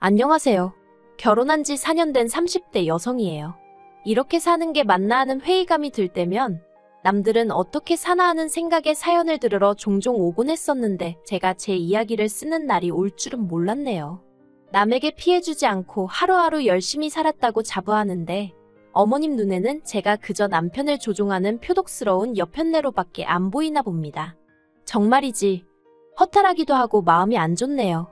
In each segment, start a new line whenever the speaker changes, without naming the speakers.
안녕하세요. 결혼한 지 4년 된 30대 여성이에요. 이렇게 사는 게 맞나 하는 회의감이 들 때면 남들은 어떻게 사나 하는 생각에 사연을 들으러 종종 오곤 했었는데 제가 제 이야기를 쓰는 날이 올 줄은 몰랐네요. 남에게 피해주지 않고 하루하루 열심히 살았다고 자부하는데 어머님 눈에는 제가 그저 남편을 조종하는 표독스러운 여편네로밖에 안 보이나 봅니다. 정말이지 허탈하기도 하고 마음이 안 좋네요.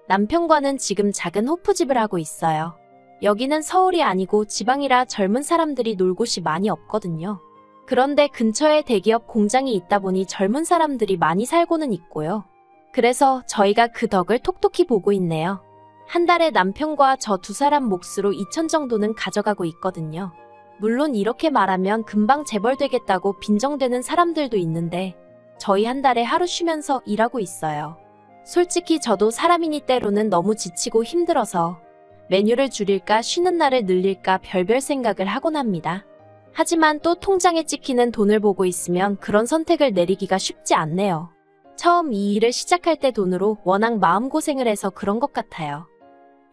남편과는 지금 작은 호프집을 하고 있어요. 여기는 서울이 아니고 지방이라 젊은 사람들이 놀 곳이 많이 없거든요. 그런데 근처에 대기업 공장이 있다 보니 젊은 사람들이 많이 살고는 있고요. 그래서 저희가 그 덕을 톡톡히 보고 있네요. 한 달에 남편과 저 두 사람 몫으로 2천 정도는 가져가고 있거든요. 물론 이렇게 말하면 금방 재벌되겠다고 빈정대는 사람들도 있는데 저희 한 달에 하루 쉬면서 일하고 있어요. 솔직히 저도 사람이니 때로는 너무 지치고 힘들어서 메뉴를 줄일까 쉬는 날을 늘릴까 별별 생각을 하곤 합니다. 하지만 또 통장에 찍히는 돈을 보고 있으면 그런 선택을 내리기가 쉽지 않네요. 처음 이 일을 시작할 때 돈으로 워낙 마음고생을 해서 그런 것 같아요.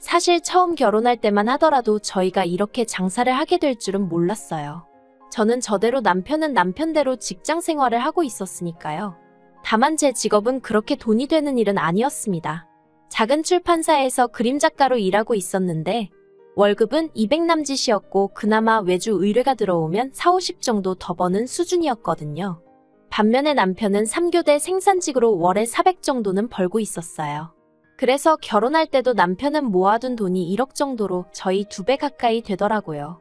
사실 처음 결혼할 때만 하더라도 저희가 이렇게 장사를 하게 될 줄은 몰랐어요. 저는 저대로 남편은 남편대로 직장 생활을 하고 있었으니까요. 다만 제 직업은 그렇게 돈이 되는 일은 아니었습니다. 작은 출판사에서 그림작가로 일하고 있었는데 월급은 200남짓이었고 그나마 외주 의뢰가 들어오면 4, 50 정도 더 버는 수준이었거든요. 반면에 남편은 3교대 생산직으로 월에 400 정도는 벌고 있었어요. 그래서 결혼할 때도 남편은 모아둔 돈이 1억 정도로 저희 2배 가까이 되더라고요.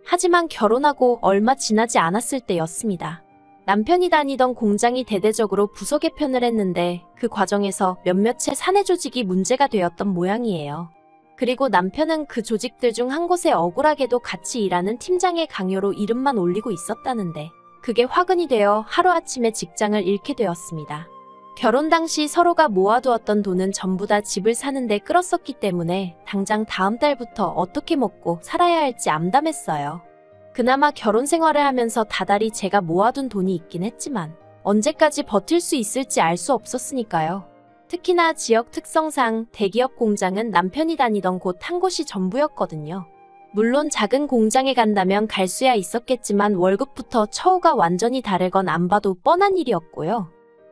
하지만 결혼하고 얼마 지나지 않았을 때였습니다. 남편이 다니던 공장이 대대적으로 부서 개편을 했는데 그 과정에서 몇몇의 사내 조직이 문제가 되었던 모양이에요. 그리고 남편은 그 조직들 중 한 곳에 억울하게도 같이 일하는 팀장의 강요로 이름만 올리고 있었다는데 그게 화근이 되어 하루아침에 직장을 잃게 되었습니다. 결혼 당시 서로가 모아두었던 돈은 전부 다 집을 사는데 끌었었기 때문에 당장 다음 달부터 어떻게 먹고 살아야 할지 암담했어요. 그나마 결혼 생활을 하면서 다달이 제가 모아둔 돈이 있긴 했지만 언제까지 버틸 수 있을지 알 수 없었으니까요. 특히나 지역 특성상 대기업 공장은 남편이 다니던 곳 한 곳이 전부였거든요. 물론 작은 공장에 간다면 갈 수야 있었겠지만 월급부터 처우가 완전히 다를 건 안 봐도 뻔한 일이었고요.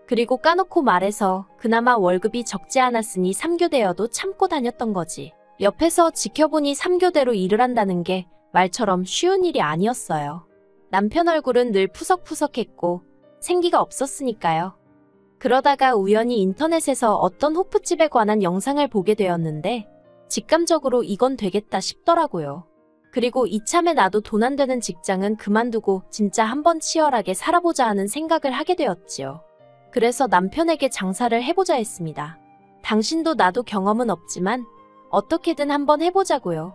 그리고 까놓고 말해서 그나마 월급이 적지 않았으니 3교대여도 참고 다녔던 거지. 옆에서 지켜보니 3교대로 일을 한다는 게 말처럼 쉬운 일이 아니었어요. 남편 얼굴은 늘 푸석푸석했고 생기가 없었으니까요. 그러다가 우연히 인터넷에서 어떤 호프집에 관한 영상을 보게 되었는데 직감적으로 이건 되겠다 싶더라고요. 그리고 이참에 나도 돈 안 되는 직장은 그만두고 진짜 한번 치열하게 살아보자 하는 생각을 하게 되었지요. 그래서 남편에게 장사를 해보자 했습니다. 당신도 나도 경험은 없지만 어떻게든 한번 해보자고요.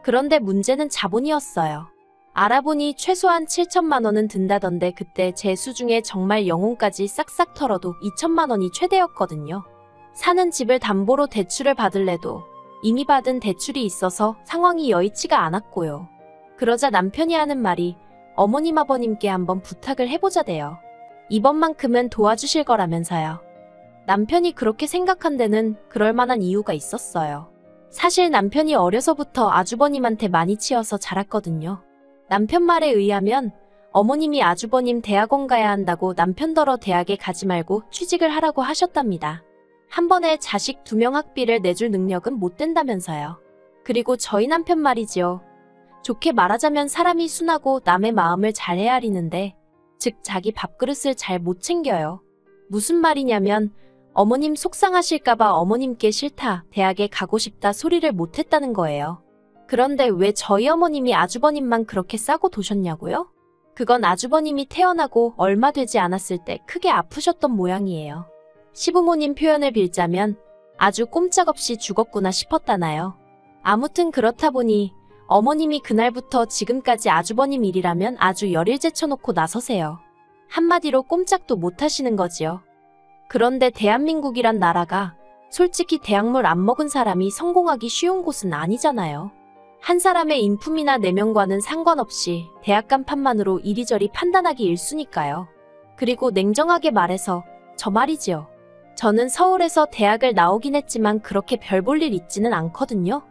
그런데 문제는 자본이었어요. 알아보니 최소한 7천만 원은 든다던데 그때 제 수중에 정말 영혼까지 싹싹 털어도 2천만 원이 최대였거든요. 사는 집을 담보로 대출을 받을래도 이미 받은 대출이 있어서 상황이 여의치가 않았고요. 그러자 남편이 하는 말이 어머님 아버님께 한번 부탁을 해보자대요. 이번만큼은 도와주실 거라면서요. 남편이 그렇게 생각한 데는 그럴 만한 이유가 있었어요. 사실 남편이 어려서부터 아주버님한테 많이 치여서 자랐거든요. 남편 말에 의하면 어머님이 아주버님 대학원 가야 한다고 남편더러 대학에 가지 말고 취직을 하라고 하셨답니다. 한 번에 자식 2명 학비를 내줄 능력은 못 된다면서요. 그리고 저희 남편 말이지요. 좋게 말하자면 사람이 순하고 남의 마음을 잘 헤아리는데 즉 자기 밥그릇을 잘 못 챙겨요. 무슨 말이냐면 어머님 속상하실까봐 어머님께 싫다, 대학에 가고 싶다 소리를 못했다는 거예요. 그런데 왜 저희 어머님이 아주버님만 그렇게 싸고 도셨냐고요? 그건 아주버님이 태어나고 얼마 되지 않았을 때 크게 아프셨던 모양이에요. 시부모님 표현을 빌자면 아주 꼼짝없이 죽었구나 싶었다나요. 아무튼 그렇다 보니 어머님이 그날부터 지금까지 아주버님 일이라면 아주 열일 제쳐놓고 나서세요. 한마디로 꼼짝도 못하시는 거지요. 그런데 대한민국이란 나라가 솔직히 대학물 안 먹은 사람이 성공하기 쉬운 곳은 아니잖아요. 한 사람의 인품이나 내면과는 상관없이 대학 간판만으로 이리저리 판단하기 일쑤니까요. 그리고 냉정하게 말해서 저 말이지요. 저는 서울에서 대학을 나오긴 했지만 그렇게 별 볼 일 있지는 않거든요.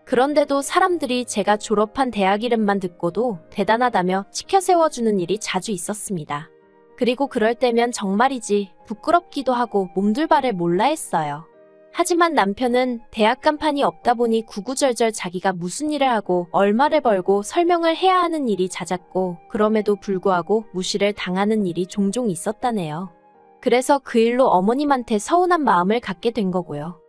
그런데도 사람들이 제가 졸업한 대학 이름만 듣고도 대단하다며 치켜 세워주는 일이 자주 있었습니다. 그리고 그럴 때면 정말이지 부끄럽기도 하고 몸둘바를 몰라 했어요. 하지만 남편은 대학 간판이 없다 보니 구구절절 자기가 무슨 일을 하고 얼마를 벌고 설명을 해야 하는 일이 잦았고 그럼에도 불구하고 무시를 당하는 일이 종종 있었다네요. 그래서 그 일로 어머님한테 서운한 마음을 갖게 된 거고요.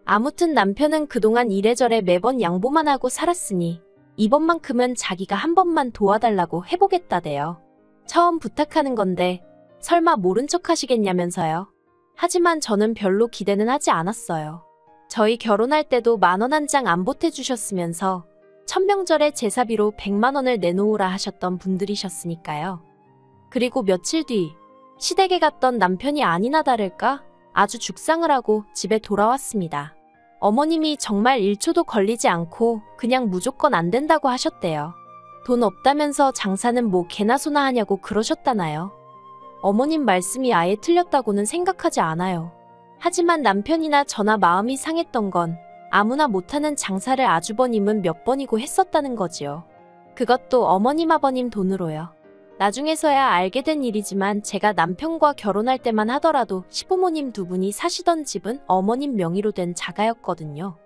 아무튼 남편은 그동안 이래저래 매번 양보만 하고 살았으니 이번만큼은 자기가 한 번만 도와달라고 해보겠다대요. 처음 부탁하는 건데 설마 모른 척 하시겠냐면서요. 하지만 저는 별로 기대는 하지 않았어요. 저희 결혼할 때도 10,000원 한 장 안 보태주셨으면서 천명절에 제사비로 100만 원을 내놓으라 하셨던 분들이셨으니까요. 그리고 며칠 뒤 시댁에 갔던 남편이 아니나 다를까 아주 죽상을 하고 집에 돌아왔습니다. 어머님이 정말 1초도 걸리지 않고 그냥 무조건 안 된다고 하셨대요. 돈 없다면서 장사는 뭐 개나 소나 하냐고 그러셨다나요. 어머님 말씀이 아예 틀렸다고는 생각하지 않아요. 하지만 남편이나 저나 마음이 상했던 건 아무나 못하는 장사를 아주버님은 몇 번이고 했었다는 거지요. 그것도 어머님 아버님 돈으로요. 나중에서야 알게 된 일이지만 제가 남편과 결혼할 때만 하더라도 시부모님 두 분이 사시던 집은 어머님 명의로 된 자가였거든요.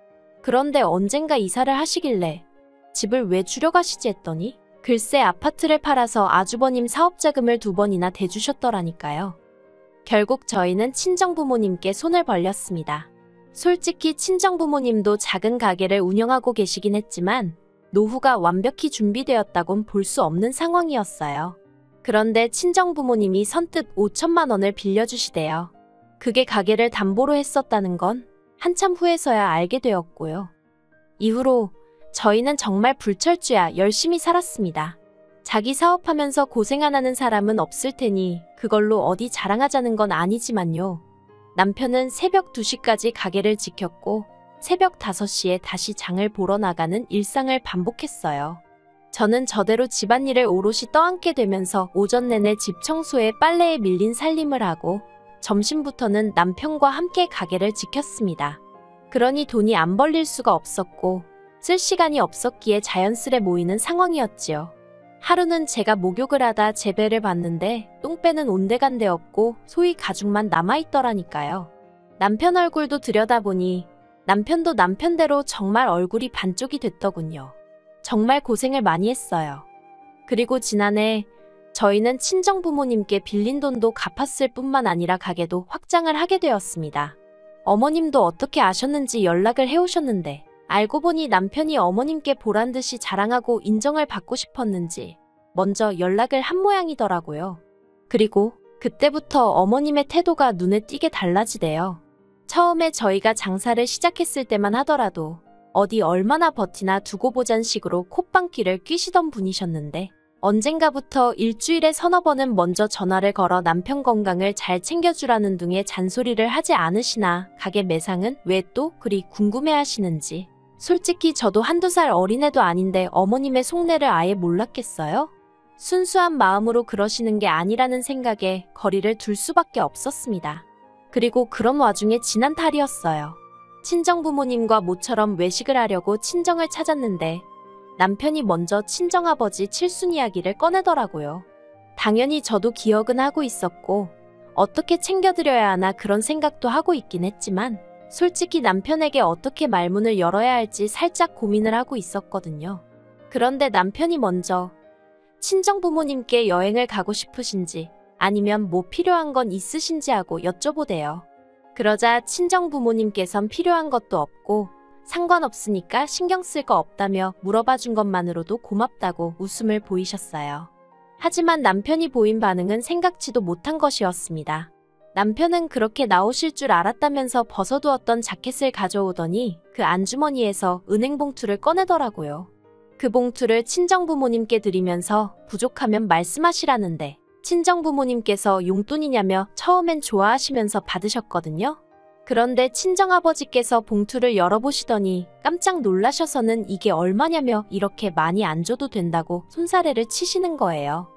그런데 언젠가 이사를 하시길래 집을 왜 줄여가시지 했더니 글쎄 아파트를 팔아서 아주버님 사업자금을 2번이나 대주셨더라니까요. 결국 저희는 친정부모님께 손을 벌렸습니다. 솔직히 친정부모님도 작은 가게를 운영하고 계시긴 했지만 노후가 완벽히 준비되었다곤 볼 수 없는 상황이었어요. 그런데 친정부모님이 선뜻 5천만 원을 빌려주시대요. 그게 가게를 담보로 했었다는 건 한참 후에서야 알게 되었고요. 이후로 저희는 정말 불철주야 열심히 살았습니다. 자기 사업하면서 고생 안 하는 사람은 없을 테니 그걸로 어디 자랑하자는 건 아니지만요. 남편은 새벽 2시까지 가게를 지켰고 새벽 5시에 다시 장을 보러 나가는 일상을 반복했어요. 저는 저대로 집안일을 오롯이 떠안게 되면서 오전 내내 집 청소에 빨래에 밀린 살림을 하고 점심부터는 남편과 함께 가게를 지켰습니다. 그러니 돈이 안 벌릴 수가 없었고 쓸 시간이 없었기에 자연스레 모이는 상황이었지요. 하루는 제가 목욕을 하다 재배를 봤는데 똥배는 온데간데 없고 소위 가죽만 남아있더라니까요. 남편 얼굴도 들여다보니 남편도 남편대로 정말 얼굴이 반쪽이 됐더군요. 정말 고생을 많이 했어요. 그리고 지난해 저희는 친정부모님께 빌린 돈도 갚았을 뿐만 아니라 가게도 확장을 하게 되었습니다. 어머님도 어떻게 아셨는지 연락을 해오셨는데 알고 보니 남편이 어머님께 보란듯이 자랑하고 인정을 받고 싶었는지 먼저 연락을 한 모양이더라고요. 그리고 그때부터 어머님의 태도가 눈에 띄게 달라지대요. 처음에 저희가 장사를 시작했을 때만 하더라도 어디 얼마나 버티나 두고 보잔 식으로 콧방귀를 뀌시던 분이셨는데 언젠가부터 일주일에 서너 번은 먼저 전화를 걸어 남편 건강을 잘 챙겨주라는 등의 잔소리를 하지 않으시나 가게 매상은 왜 또 그리 궁금해하시는지. 솔직히 저도 한두 살 어린애도 아닌데 어머님의 속내를 아예 몰랐겠어요? 순수한 마음으로 그러시는 게 아니라는 생각에 거리를 둘 수밖에 없었습니다. 그리고 그런 와중에 지난 달이었어요. 친정부모님과 모처럼 외식을 하려고 친정을 찾았는데 남편이 먼저 친정아버지 칠순 이야기를 꺼내더라고요. 당연히 저도 기억은 하고 있었고 어떻게 챙겨드려야 하나 그런 생각도 하고 있긴 했지만 솔직히 남편에게 어떻게 말문을 열어야 할지 살짝 고민을 하고 있었거든요. 그런데 남편이 먼저 친정부모님께 여행을 가고 싶으신지 아니면 뭐 필요한 건 있으신지 하고 여쭤보대요. 그러자 친정부모님께선 필요한 것도 없고 상관없으니까 신경 쓸 거 없다며 물어봐 준 것만으로도 고맙다고 웃음을 보이셨어요. 하지만 남편이 보인 반응은 생각지도 못한 것이었습니다. 남편은 그렇게 나오실 줄 알았다면서 벗어두었던 자켓을 가져오더니 그 안주머니에서 은행 봉투를 꺼내더라고요. 그 봉투를 친정부모님께 드리면서 부족하면 말씀하시라는데 친정부모님께서 용돈이냐며 처음엔 좋아하시면서 받으셨거든요. 그런데 친정아버지께서 봉투를 열어보시더니 깜짝 놀라셔서는 이게 얼마냐며 이렇게 많이 안 줘도 된다고 손사래를 치시는 거예요.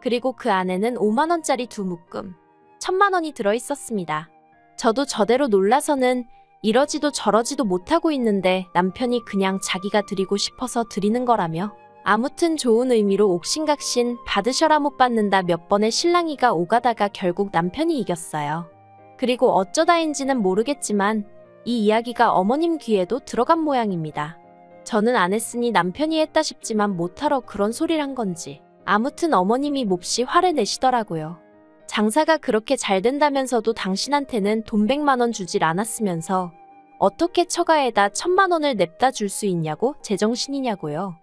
그리고 그 안에는 5만 원짜리 2묶음, 1,000만 원이 들어있었습니다. 저도 저대로 놀라서는 이러지도 저러지도 못하고 있는데 남편이 그냥 자기가 드리고 싶어서 드리는 거라며 아무튼 좋은 의미로 옥신각신 받으셔라 못 받는다 몇 번의 실랑이가 오가다가 결국 남편이 이겼어요. 그리고 어쩌다인지는 모르겠지만 이 이야기가 어머님 귀에도 들어간 모양입니다. 저는 안 했으니 남편이 했다 싶지만 못하러 그런 소리를 한 건지 아무튼 어머님이 몹시 화를 내시더라고요. 장사가 그렇게 잘 된다면서도 당신한테는 돈 100만 원 주질 않았으면서 어떻게 처가에다 1000만 원을 냅다 줄 수 있냐고 제정신이냐고요.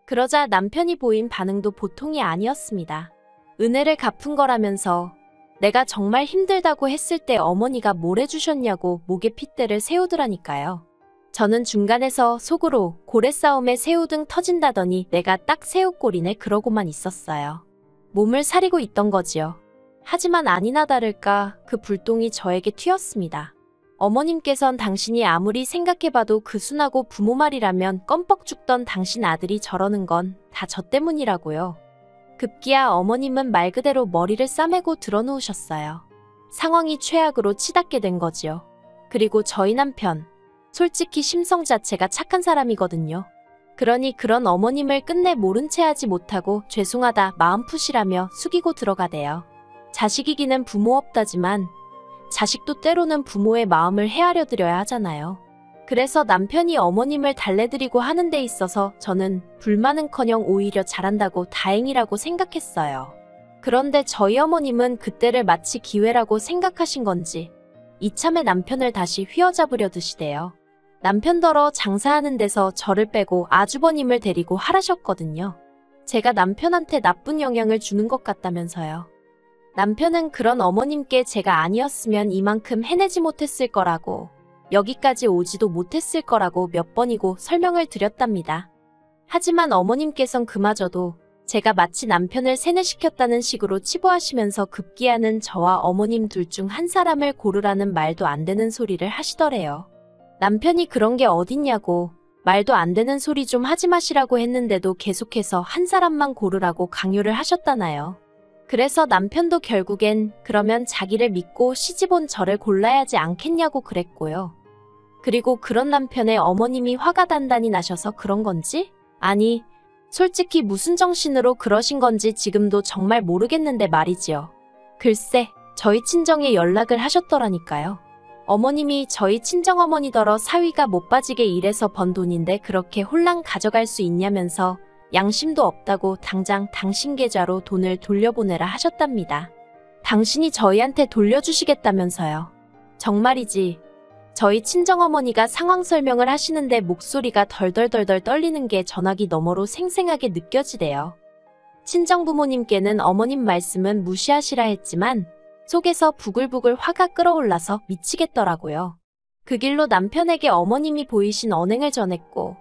그러자 남편이 보인 반응도 보통이 아니었습니다. 은혜를 갚은 거라면서 내가 정말 힘들다고 했을 때 어머니가 뭘 해주셨냐고 목에 핏대를 세우더라니까요. 저는 중간에서 속으로 고래 싸움에 새우등 터진다더니 내가 딱 새우꼴이네 그러고만 있었어요. 몸을 사리고 있던 거지요. 하지만 아니나 다를까 그 불똥이 저에게 튀었습니다. 어머님께선 당신이 아무리 생각해봐도 그 순하고 부모 말이라면 껌뻑 죽던 당신 아들이 저러는 건 다 저 때문이라고요. 급기야 어머님은 말 그대로 머리를 싸매고 드러누우셨어요. 상황이 최악으로 치닫게 된 거지요. 그리고 저희 남편, 솔직히 심성 자체가 착한 사람이거든요. 그러니 그런 어머님을 끝내 모른 채 하지 못하고 죄송하다 마음 푸시라며 숙이고 들어가대요. 자식이기는 부모 없다지만 자식도 때로는 부모의 마음을 헤아려 드려야 하잖아요. 그래서 남편이 어머님을 달래드리고 하는 데 있어서 저는 불만은커녕 오히려 잘한다고 다행이라고 생각했어요. 그런데 저희 어머님은 그때를 마치 기회라고 생각하신 건지 이참에 남편을 다시 휘어잡으려 드시대요. 남편더러 장사하는 데서 저를 빼고 아주버님을 데리고 하라셨거든요. 제가 남편한테 나쁜 영향을 주는 것 같다면서요. 남편은 그런 어머님께 제가 아니었으면 이만큼 해내지 못했을 거라고 여기까지 오지도 못했을 거라고 몇 번이고 설명을 드렸답니다. 하지만 어머님께선 그마저도 제가 마치 남편을 세뇌시켰다는 식으로 치부하시면서 급기야는 저와 어머님 둘 중 한 사람을 고르라는 말도 안 되는 소리를 하시더래요. 남편이 그런 게 어딨냐고 말도 안 되는 소리 좀 하지 마시라고 했는데도 계속해서 한 사람만 고르라고 강요를 하셨다나요. 그래서 남편도 결국엔 그러면 자기를 믿고 시집온 저를 골라야지 않겠냐고 그랬고요. 그리고 그런 남편의 어머님이 화가 단단히 나셔서 그런 건지? 아니, 솔직히 무슨 정신으로 그러신 건지 지금도 정말 모르겠는데 말이지요. 글쎄, 저희 친정에 연락을 하셨더라니까요. 어머님이 저희 친정어머니더러 사위가 못 빠지게 일해서 번 돈인데 그렇게 홀랑 가져갈 수 있냐면서 양심도 없다고 당장 당신 계좌로 돈을 돌려보내라 하셨답니다. 당신이 저희한테 돌려주시겠다면서요. 정말이지. 저희 친정어머니가 상황 설명을 하시는데 목소리가 덜덜덜덜 떨리는 게 전화기 너머로 생생하게 느껴지대요. 친정부모님께는 어머님 말씀은 무시하시라 했지만 속에서 부글부글 화가 끓어올라서 미치겠더라고요. 그 길로 남편에게 어머님이 보이신 언행을 전했고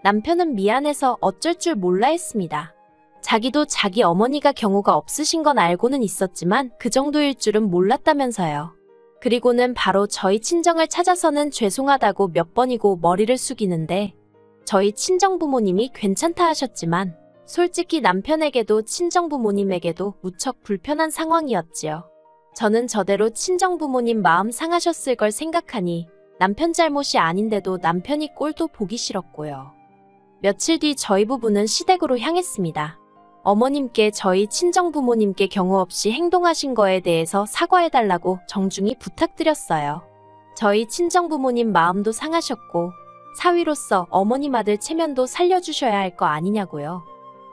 남편은 미안해서 어쩔 줄 몰라 했습니다. 자기도 자기 어머니가 경우가 없으신 건 알고는 있었지만 그 정도일 줄은 몰랐다면서요. 그리고는 바로 저희 친정을 찾아서는 죄송하다고 몇 번이고 머리를 숙이는데 저희 친정부모님이 괜찮다 하셨지만 솔직히 남편에게도 친정부모님에게도 무척 불편한 상황이었지요. 저는 저대로 친정부모님 마음 상하셨을 걸 생각하니 남편 잘못이 아닌데도 남편이 꼴도 보기 싫었고요. 며칠 뒤 저희 부부는 시댁으로 향했습니다. 어머님께 저희 친정부모님께 경우 없이 행동하신 거에 대해서 사과해달라고 정중히 부탁드렸어요. 저희 친정부모님 마음도 상하셨고 사위로서 어머님 아들 체면도 살려주셔야 할 거 아니냐고요.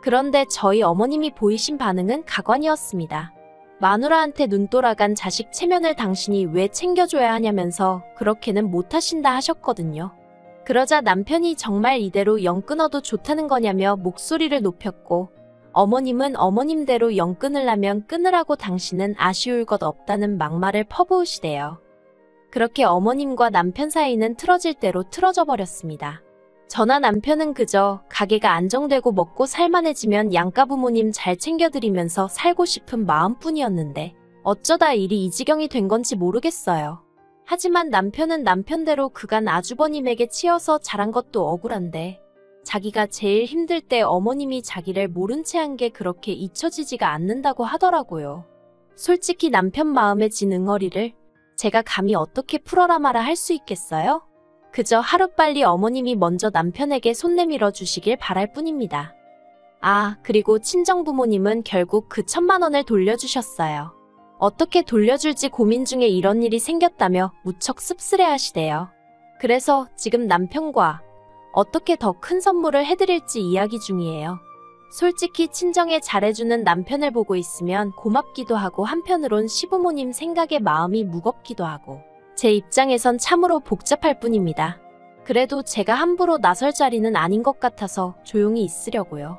그런데 저희 어머님이 보이신 반응은 가관이었습니다. 마누라한테 눈 돌아간 자식 체면을 당신이 왜 챙겨줘야 하냐면서 그렇게는 못하신다 하셨거든요. 그러자 남편이 정말 이대로 영 끊어도 좋다는 거냐며 목소리를 높였고 어머님은 어머님대로 영 끊으려면 끊으라고 당신은 아쉬울 것 없다는 막말을 퍼부으시대요. 그렇게 어머님과 남편 사이는 틀어질 대로 틀어져 버렸습니다. 저나 남편은 그저 가게가 안정되고 먹고 살만해지면 양가 부모님 잘 챙겨드리면서 살고 싶은 마음뿐이었는데 어쩌다 일이 이 지경이 된 건지 모르겠어요. 하지만 남편은 남편대로 그간 아주버님에게 치여서 자란 것도 억울한데 자기가 제일 힘들 때 어머님이 자기를 모른 채 한 게 그렇게 잊혀지지가 않는다고 하더라고요. 솔직히 남편 마음에 진 응어리를 제가 감히 어떻게 풀어라 마라 할 수 있겠어요? 그저 하루빨리 어머님이 먼저 남편에게 손 내밀어 주시길 바랄 뿐입니다. 아, 그리고 친정부모님은 결국 그 1,000만 원을 돌려주셨어요. 어떻게 돌려줄지 고민 중에 이런 일이 생겼다며 무척 씁쓸해하시대요. 그래서 지금 남편과 어떻게 더 큰 선물을 해드릴지 이야기 중이에요. 솔직히 친정에 잘해주는 남편을 보고 있으면 고맙기도 하고 한편으론 시부모님 생각에 마음이 무겁기도 하고 제 입장에선 참으로 복잡할 뿐입니다. 그래도 제가 함부로 나설 자리는 아닌 것 같아서 조용히 있으려고요.